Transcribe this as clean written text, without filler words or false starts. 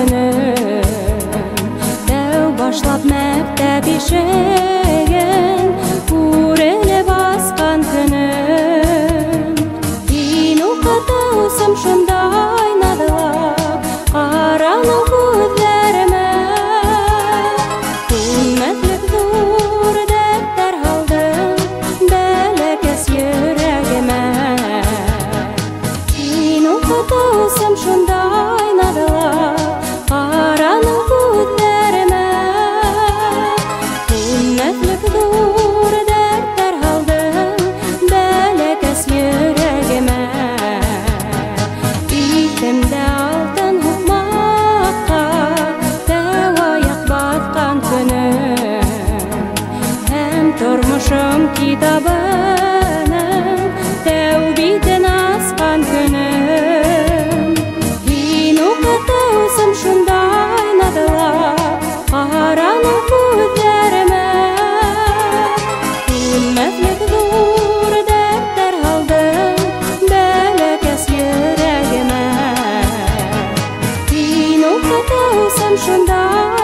күнім, дәу башлап мәктәп ишеген үреле басқан күнім. Дин укытусым шундай надылап караның күзләремә, күнмәтлек зур дәфтәр алдым бәләкәс йөрәгемә. Дин укытусым шундай надылап караның күзләремә, күнмәтлек зур дәфтәр алдым бәләкәс йөрәгемә. Итемдә алтын һукмакка дәү аяк баткан көнем, һәм тормышым китабының дәү битен асқан көнем. Дин укытусым шундай надылап караның күзләремә, күнмәтлек зур дәфтәр алдым бәләкәс йөрәгемә. Дин укытусым шундай